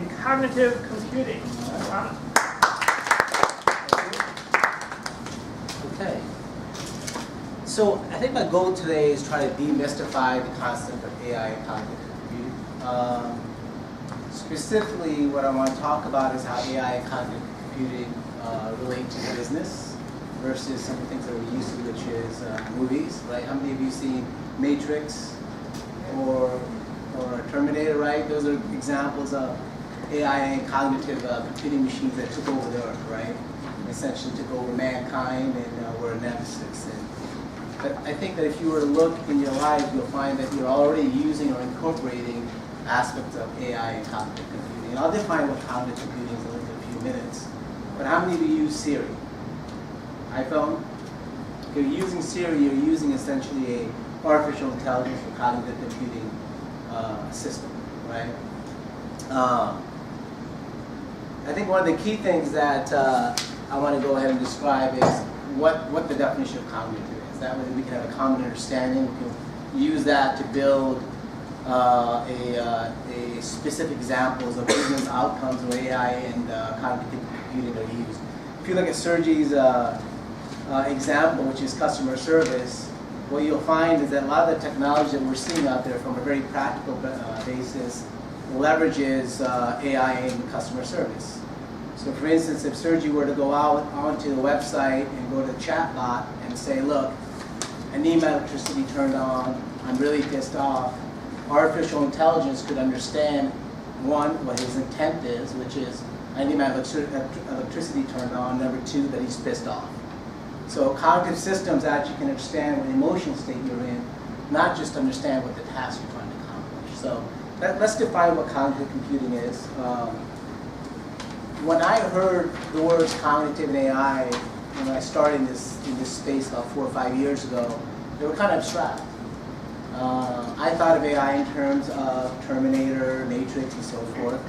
in cognitive computing. Okay. So I think my goal today is try to demystify the concept of AI and cognitive computing. Specifically, what I want to talk about is how AI and cognitive computing relate to business versus some of the things that we're used to, which is movies, right? How many of you seen Matrix or Terminator, right? Those are examples of AI and cognitive computing machines that took over the earth, right? Essentially took over mankind and were a nemesis. But I think that if you were to look in your life, you'll find that you're already using or incorporating aspects of AI and cognitive computing. And I'll define what cognitive computing is in a few minutes. But how many of you use Siri? iPhone? If you're using Siri, you're using essentially a artificial intelligence or cognitive computing system, right? I think one of the key things that I want to go ahead and describe is what the definition of cognitive is. That way we can have a common understanding. We can use that to build a specific examples of business outcomes where AI and cognitive computing are used. If you look at Sergey's example, which is customer service, what you'll find is that a lot of the technology that we're seeing out there from a very practical basis leverages AI in customer service. So for instance, if Sergey were to go out onto the website and go to the chat bot and say, look, I need my electricity turned on, I'm really pissed off, artificial intelligence could understand, one, what his intent is, which is, I need my electricity turned on, number two, that he's pissed off. So cognitive systems actually can understand what emotional state you're in, not just understand what the task you're trying to accomplish. So let's define what cognitive computing is. When I heard the words cognitive and AI, when I started in this space about 4 or 5 years ago, they were kind of abstract. I thought of AI in terms of Terminator, Matrix, and so forth.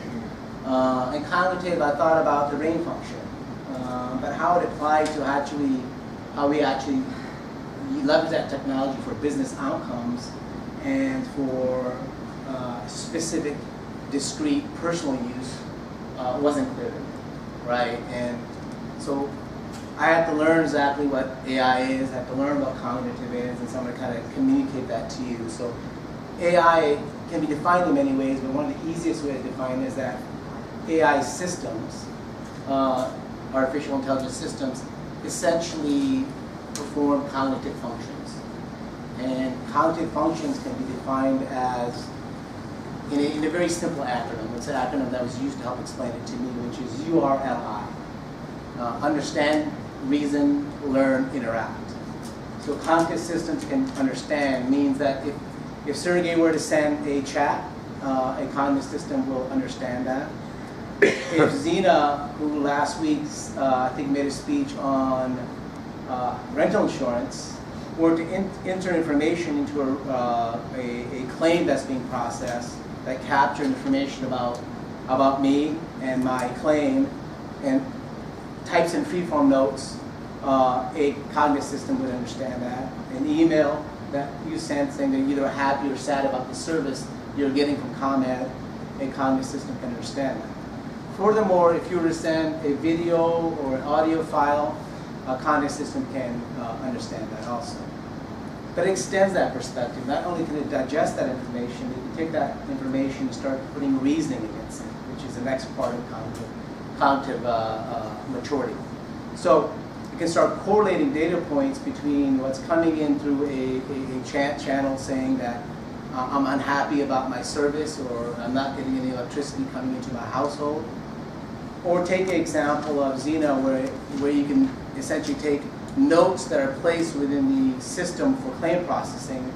And cognitive, I thought about the brain function, but how it applied to actually, how we actually leverage that technology for business outcomes and for specific, discrete, personal use wasn't clear to me, right? And so I had to learn exactly what AI is, I had to learn what cognitive is, and so I'm going to kind of communicate that to you. So AI can be defined in many ways, but one of the easiest ways to define it is that AI systems, artificial intelligence systems, essentially perform cognitive functions. And cognitive functions can be defined as, in a very simple acronym. It's an acronym that was used to help explain it to me, which is URLI. Understand, reason, learn, interact. So cognitive systems can understand means that if Sergey were to send a chat, a cognitive system will understand that. If Zena, who last week I think made a speech on rental insurance, were to enter information into a claim that's being processed that captured information about me and my claim and types in free-form notes, a cognitive system would understand that. An email that you sent saying that you're either happy or sad about the service you're getting from ComEd, a cognitive system can understand that. Furthermore, if you were to send a video or an audio file, a cognitive system can understand that also. But it extends that perspective. Not only can it digest that information, it can take that information and start putting reasoning against it, which is the next part of cognitive maturity. So you can start correlating data points between what's coming in through a chat channel saying that I'm unhappy about my service or I'm not getting any electricity coming into my household. Or take the example of Xena where you can essentially take notes that are placed within the system for claim processing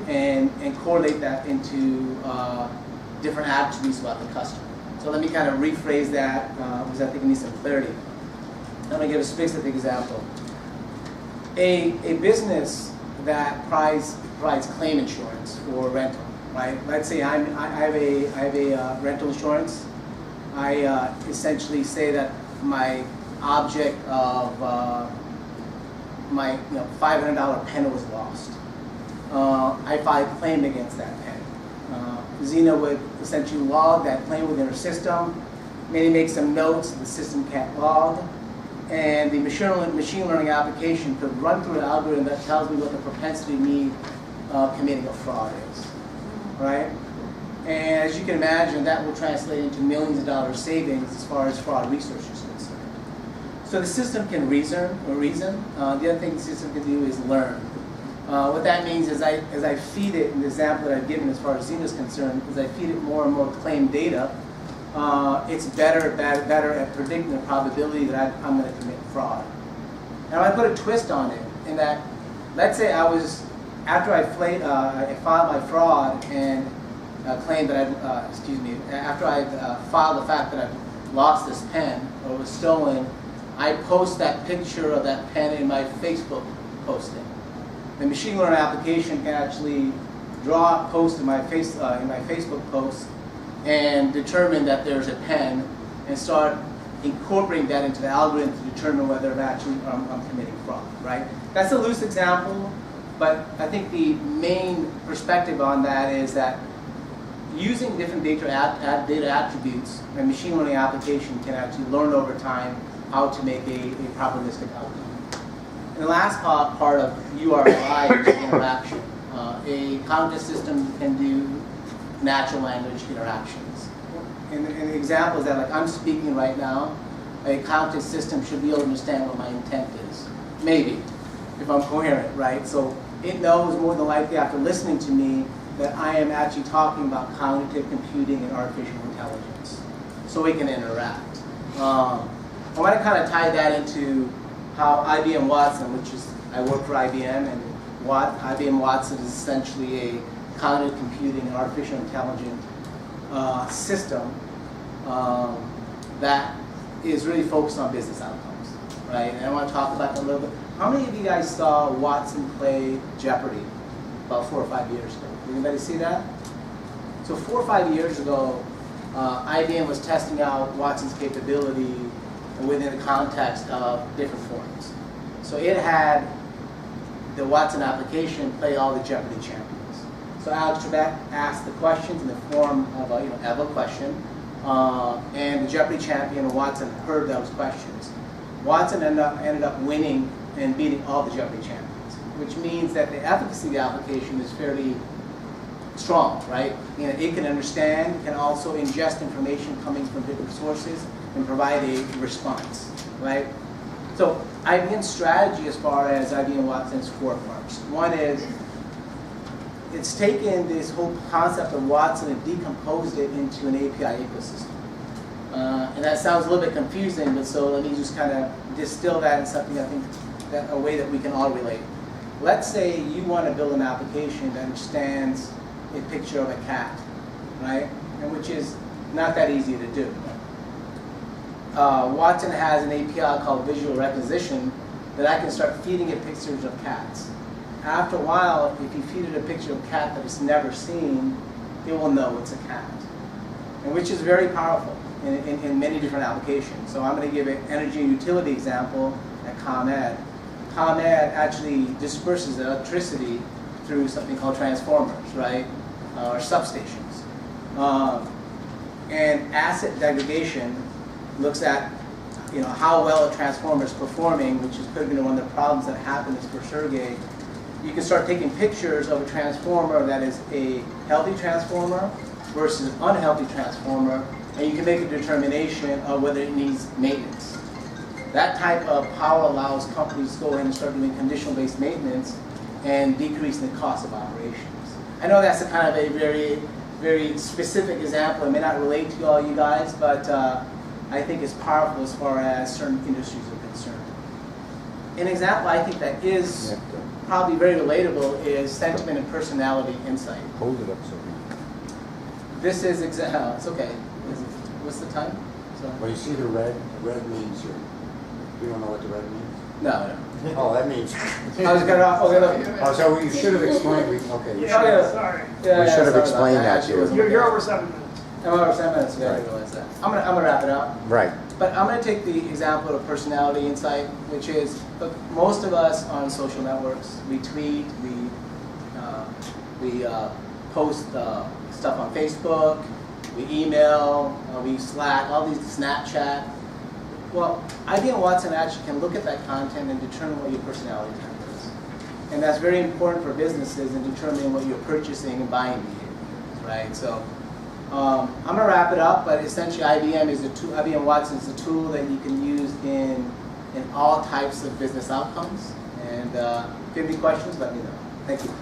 and correlate that into different attributes about the customer. So let me kind of rephrase that because I think it needs some clarity. I'm going to give a specific example. A business that provides claim insurance for rental, right? Let's say I have a rental insurance. I essentially say that my object of my $500 pen was lost. I file a claim against that pen. Xena would essentially log that claim within our system, maybe make some notes the system can't log, and the machine learning application could run through an algorithm that tells me what the propensity of me committing a fraud is, right? And as you can imagine, that will translate into millions of dollars savings as far as fraud research is concerned. So the system can reason. The other thing the system can do is learn. What that means is as I feed it, in the example that I've given as far as Xena is concerned, as I feed it more and more claim data, it's better at predicting the probability that I'm going to commit fraud. Now I put a twist on it in that, let's say after I filed my fraud and claimed that after I filed the fact that I've lost this pen or it was stolen, I post that picture of that pen in my Facebook posting. The machine learning application can actually draw a post in my Facebook post and determine that there's a pen and start incorporating that into the algorithm to determine whether I'm committing fraud, right? That's a loose example, but I think the main perspective on that is that using different data attributes, a machine learning application can actually learn over time how to make a probabilistic outcome. And the last part of URI is interaction. A cognitive system can do natural language interactions. And the example is that, like, I'm speaking right now, a cognitive system should be able to understand what my intent is. Maybe, if I'm coherent, right? So it knows more than likely after listening to me that I am actually talking about cognitive computing and artificial intelligence. So we can interact. I want to kind of tie that into how IBM Watson, which is, I work for IBM, and IBM Watson is essentially a cognitive computing and artificial intelligence system that is really focused on business outcomes, right? And I want to talk about that a little bit. How many of you guys saw Watson play Jeopardy about 4 or 5 years ago? Did anybody see that? So 4 or 5 years ago, IBM was testing out Watson's capability within the context of different forms. So it had the Watson application play all the Jeopardy champions. So Alex Trebek asked the questions in the form of a question, and the Jeopardy champion, Watson, heard those questions. Watson ended up winning and beating all the Jeopardy champions, which means that the efficacy of the application is fairly strong, right? It can understand, can also ingest information coming from different sources and provide a response, right? So IBM's strategy as far as IBM Watson's forkmarks. One is it's taken this whole concept of Watson and decomposed it into an API ecosystem. And that sounds a little bit confusing, but so let me just kind of distill that in something I think that a way that we can all relate. Let's say you want to build an application that understands a picture of a cat, right? And which is not that easy to do. Watson has an API called visual recognition that I can start feeding it pictures of cats. After a while, if you feed it a picture of a cat that it's never seen, it will know it's a cat, and which is very powerful in many different applications. So I'm going to give an energy and utility example at ComEd. ComEd actually disperses electricity through something called transformers, right, or substations. And asset degradation looks at how well a transformer is performing, which is could be one of the problems that happens for Sergey. You can start taking pictures of a transformer that is a healthy transformer versus an unhealthy transformer, and you can make a determination of whether it needs maintenance. That type of power allows companies to go in and start doing conditional-based maintenance and decrease the cost of operations. I know that's a kind of a very, very specific example. It may not relate to all you guys, but I think it's powerful as far as certain industries are concerned. An example I think that is probably very relatable is sentiment and personality insight. Hold it up so This is it's okay. What's the time? So. Well, you see the red? The red means you don't know what the red means? No. Oh, that means. I was gonna. Okay, look. Oh, so you should have explained. Okay. Yeah, sorry. Yeah, we should have explained that to you. You're over 7 minutes. I'm over 7 minutes. Yeah, Right. I realize that. I'm gonna wrap it up. Right. But I'm going to take the example of personality insight, which is, look, most of us on social networks, we tweet, we post stuff on Facebook, we email, we use Slack, all these Snapchat. Well, IBM Watson actually can look at that content and determine what your personality type is. And that's very important for businesses in determining what your purchasing and buying behavior is, right? So I'm going to wrap it up, but essentially IBM Watson is a tool that you can use in all types of business outcomes. And if you have any questions, let me know. Thank you.